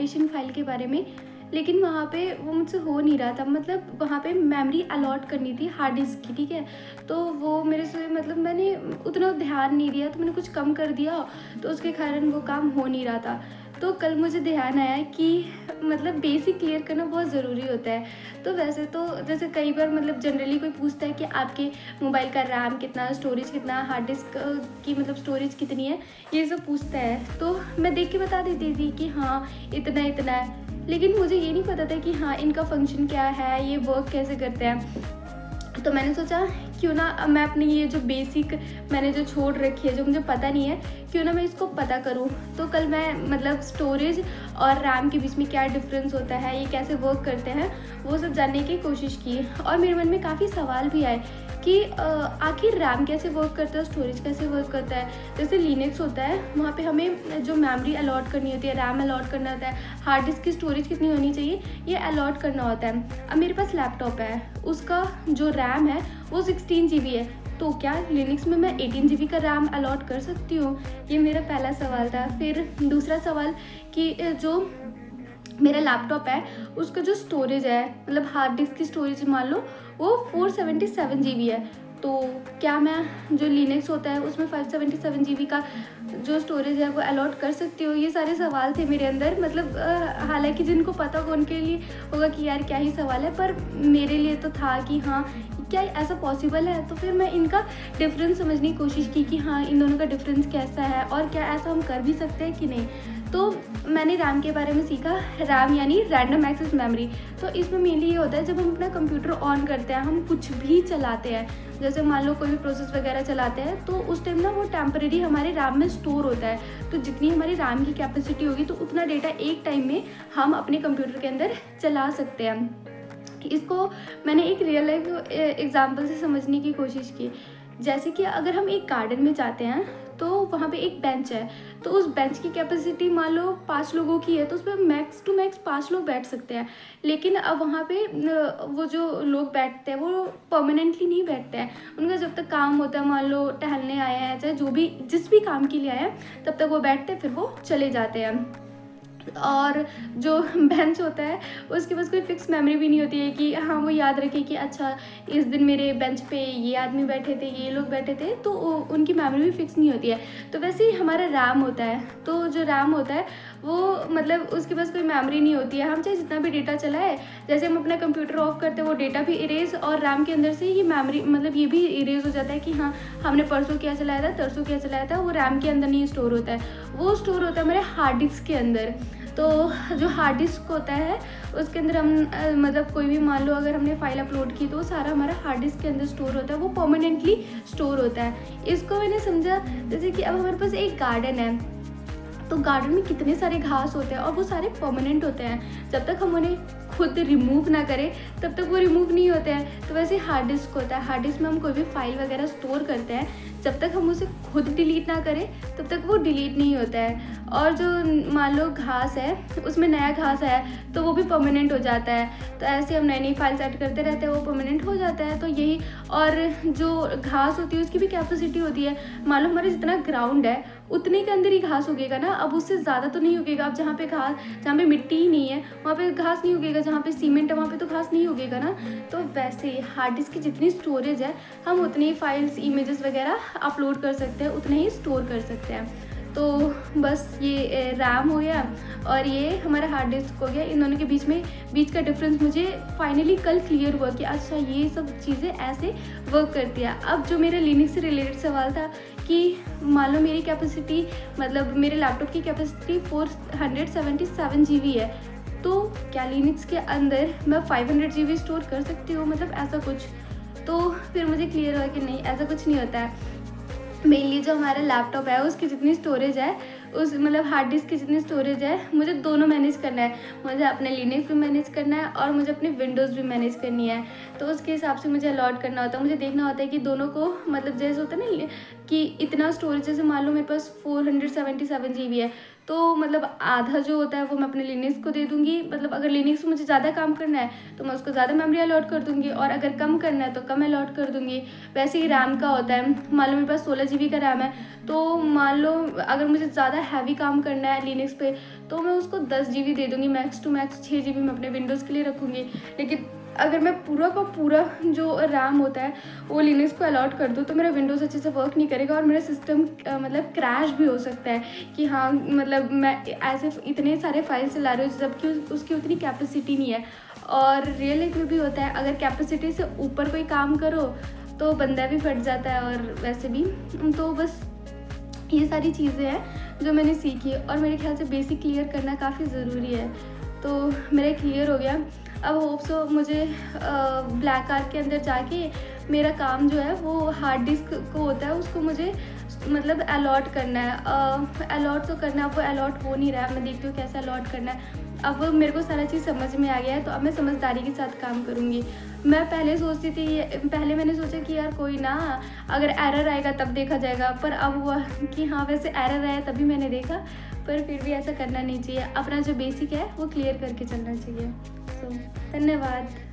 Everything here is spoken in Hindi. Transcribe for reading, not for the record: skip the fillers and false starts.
ऑर्गेनाइजेशन फ़ाइल के बारे में, लेकिन वहाँ पे वो मुझसे हो नहीं रहा था। मतलब वहाँ पे मेमोरी अलॉट करनी थी हार्ड डिस्क की, ठीक है? तो वो मेरे से मतलब मैंने उतना ध्यान नहीं दिया, तो मैंने कुछ कम कर दिया, तो उसके कारण वो काम हो नहीं रहा था। तो कल मुझे ध्यान आया कि मतलब बेसिक क्लियर करना बहुत ज़रूरी होता है। तो वैसे तो जैसे कई बार मतलब जनरली कोई पूछता है कि आपके मोबाइल का रैम कितना, स्टोरेज कितना, हार्ड डिस्क की मतलब स्टोरेज कितनी है, ये सब पूछता है। तो मैं देख के बता देती थी कि हाँ इतना इतना है, लेकिन मुझे ये नहीं पता था कि हाँ इनका फंक्शन क्या है, ये वर्क कैसे करते हैं। तो मैंने सोचा क्यों ना मैं अपनी ये जो बेसिक मैंने जो छोड़ रखी है, जो मुझे पता नहीं है, क्यों ना मैं इसको पता करूँ। तो कल मैं मतलब स्टोरेज और रैम के बीच में क्या डिफरेंस होता है, ये कैसे वर्क करते हैं, वो सब जानने की कोशिश की। और मेरे मन में काफ़ी सवाल भी आए कि आखिर रैम कैसे वर्क करता है, स्टोरेज कैसे वर्क करता है। जैसे लिनक्स होता है, वहाँ पे हमें जो मेमोरी अलॉट करनी होती है, रैम अलॉट करना होता है, हार्ड डिस्क की स्टोरेज कितनी होनी चाहिए, ये अलॉट करना होता है। अब मेरे पास लैपटॉप है, उसका जो रैम है वो 16 GB है, तो क्या लिनक्स में मैं 18 GB का रैम अलॉट कर सकती हूँ? ये मेरा पहला सवाल था। फिर दूसरा सवाल कि जो मेरा लैपटॉप है उसका जो स्टोरेज है, मतलब हार्ड डिस्क की स्टोरेज मान लो वो 477 GB है, तो क्या मैं जो लिनक्स होता है उसमें 577 GB का जो स्टोरेज है वो अलॉट कर सकती हूँ? ये सारे सवाल थे मेरे अंदर। मतलब हालांकि जिनको पता होगा उनके लिए होगा कि यार क्या ही सवाल है, पर मेरे लिए तो था कि हाँ क्या ऐसा पॉसिबल है। तो फिर मैं इनका डिफरेंस समझने की कोशिश की कि हाँ इन दोनों का डिफरेंस कैसा है और क्या ऐसा हम कर भी सकते हैं कि नहीं। तो मैंने रैम के बारे में सीखा। रैम यानी रैंडम एक्सेस मेमोरी। तो इसमें मेनली ये होता है जब हम अपना कंप्यूटर ऑन करते हैं, हम कुछ भी चलाते हैं, जैसे मान लो कोई भी प्रोसेस वगैरह चलाते हैं, तो उस टाइम ना वो टेम्परेरी हमारे रैम में स्टोर होता है। तो जितनी हमारी रैम की कैपेसिटी होगी तो उतना डेटा एक टाइम में हम अपने कंप्यूटर के अंदर चला सकते हैं। इसको मैंने एक रियल लाइफ एग्जांपल से समझने की कोशिश की। जैसे कि अगर हम एक गार्डन में जाते हैं तो वहाँ पे एक बेंच है, तो उस बेंच की कैपेसिटी मान लो 5 लोगों की है, तो उस पर मैक्स टू मैक्स 5 लोग बैठ सकते हैं। लेकिन अब वहाँ पे वो जो लोग बैठते हैं वो परमानेंटली नहीं बैठते हैं। उनका जब तक काम होता है, मान लो टहलने आए हैं, चाहे जो भी जिस भी काम के लिए आए हैं, तब तक वो बैठते हैं, फिर वो चले जाते हैं। और जो बेंच होता है उसके पास कोई फिक्स मेमोरी भी नहीं होती है कि हाँ वो याद रखे कि अच्छा इस दिन मेरे बेंच पे ये आदमी बैठे थे, ये लोग बैठे थे, तो उनकी मेमोरी भी फिक्स नहीं होती है। तो वैसे ही हमारा रैम होता है, तो जो रैम होता है वो मतलब उसके पास कोई मेमोरी नहीं होती है। हम चाहे जितना भी डेटा चलाए, जैसे हम अपना कंप्यूटर ऑफ करते हैं वो डेटा भी इरेज, और रैम के अंदर से ये मेमोरी मतलब ये भी इरेज हो जाता है कि हाँ हमने परसों क्या चलाया था, तरसों क्या चलाया था, वो रैम के अंदर नहीं स्टोर होता है, वो स्टोर होता है हमारे हार्ड डिस्क के अंदर। तो जो हार्ड डिस्क होता है उसके अंदर हम मतलब कोई भी मान लो अगर हमने फाइल अपलोड की तो वो सारा हमारा हार्ड डिस्क के अंदर स्टोर होता है, वो परमानेंटली स्टोर होता है। इसको मैंने समझा जैसे कि अब हमारे पास एक गार्डन है, तो गार्डन में कितने सारे घास होते हैं और वो सारे परमानेंट होते हैं। जब तक हम उन्हें खुद रिमूव ना करें तब तक वो रिमूव नहीं होते हैं। तो वैसे हार्ड डिस्क होता है, हार्ड डिस्क में हम कोई भी फाइल वगैरह स्टोर करते हैं, जब तक हम उसे खुद डिलीट ना करें तब तक वो डिलीट नहीं होता है। और जो मान लो घास है, उसमें नया घास है तो वो भी परमानेंट हो जाता है। तो ऐसे हम नई नई फाइल्स ऐड करते रहते हैं, वो परमानेंट हो जाता है। तो यही, और जो घास होती है उसकी भी कैपेसिटी होती है। मान लो हमारा जितना ग्राउंड है उतने के अंदर ही घास उगेगा ना, अब उससे ज़्यादा तो नहीं उगेगा। अब जहाँ पे घास, जहाँ पे मिट्टी ही नहीं है वहाँ पे घास नहीं उगेगा, जहाँ पे सीमेंट है वहाँ पे तो घास नहीं उगेगा ना। तो वैसे ही हार्ड डिस्क की जितनी स्टोरेज है हम उतनी ही फाइल्स, इमेजेस वगैरह अपलोड कर सकते हैं, उतने ही स्टोर कर सकते हैं। तो बस ये रैम हो गया और ये हमारा हार्ड डिस्क हो गया। इन दोनों के बीच का डिफरेंस मुझे फाइनली कल क्लियर हुआ कि अच्छा ये सब चीज़ें ऐसे वर्क करती है। अब जो मेरे लिनक्स से रिलेटेड सवाल था कि मान लो मेरी कैपेसिटी, मतलब मेरे लैपटॉप की कैपेसिटी 477 GB है, तो क्या लिनक्स के अंदर मैं 500 GB स्टोर कर सकती हूँ, मतलब ऐसा कुछ। तो फिर मुझे क्लियर हुआ कि नहीं, ऐसा कुछ नहीं होता है। मेनली जो हमारा लैपटॉप है उसकी जितनी स्टोरेज है, उस मतलब हार्ड डिस्क की जितनी स्टोरेज है, मुझे दोनों मैनेज करना है। मुझे अपने लिनक्स भी मैनेज करना है और मुझे अपनी विंडोज़ भी मैनेज करनी है। तो उसके हिसाब से मुझे अलॉट करना होता है। मुझे देखना होता है कि दोनों को, मतलब जैसे होता है ना कि इतना स्टोरेज, जैसे मान लो मेरे पास 477 GB है, तो मतलब आधा जो होता है वो मैं अपने लिनक्स को दे दूँगी, मतलब अगर लिनक्स में मुझे ज़्यादा काम करना है तो मैं उसको ज़्यादा मेमोरी अलॉट कर दूँगी, और अगर कम करना है तो कम अलॉट कर दूँगी। वैसे ही रैम का होता है, मान लो मेरे पास 16 जीबी का रैम है, तो मान लो अगर मुझे ज़्यादा हैवी काम करना है लिनक्स पे तो मैं उसको 10 जीबी दे दूँगी, मैक्स टू मैक्स 6 जीबी मैं अपने विंडोज़ के लिए रखूँगी। लेकिन अगर मैं पूरा का पूरा जो रैम होता है वो लिनक्स को अलॉट कर दूँ तो मेरा विंडोज़ अच्छे से वर्क नहीं करेगा, और मेरा सिस्टम मतलब क्रैश भी हो सकता है कि हाँ, मतलब मैं ऐसे इतने सारे फाइल चला रही हूँ जबकि उसकी उतनी कैपेसिटी नहीं है। और रियल लाइफ में भी होता है, अगर कैपेसिटी से ऊपर कोई काम करो तो बंदा भी फट जाता है, और वैसे भी। तो बस ये सारी चीज़ें हैं जो मैंने सीखी, और मेरे ख्याल से बेसिक क्लियर करना काफ़ी ज़रूरी है। तो मेरा क्लियर हो गया। अब होप सो मुझे ब्लैक आर्क के अंदर जाके मेरा काम जो है वो हार्ड डिस्क को होता है उसको मुझे मतलब अलॉट करना है। अलॉट तो करना है, अब वो अलॉट हो नहीं रहा है, मैं देखती हूँ कैसे अलॉट करना है। अब मेरे को सारा चीज़ समझ में आ गया है, तो अब मैं समझदारी के साथ काम करूँगी। मैं पहले सोचती थी, पहले मैंने सोचा कि यार कोई ना, अगर एरर आएगा तब देखा जाएगा, पर अब हुआ कि हाँ वैसे एरर आया तभी मैंने देखा, पर फिर भी ऐसा करना नहीं चाहिए। अपना जो बेसिक है वो क्लियर करके चलना चाहिए। सो धन्यवाद।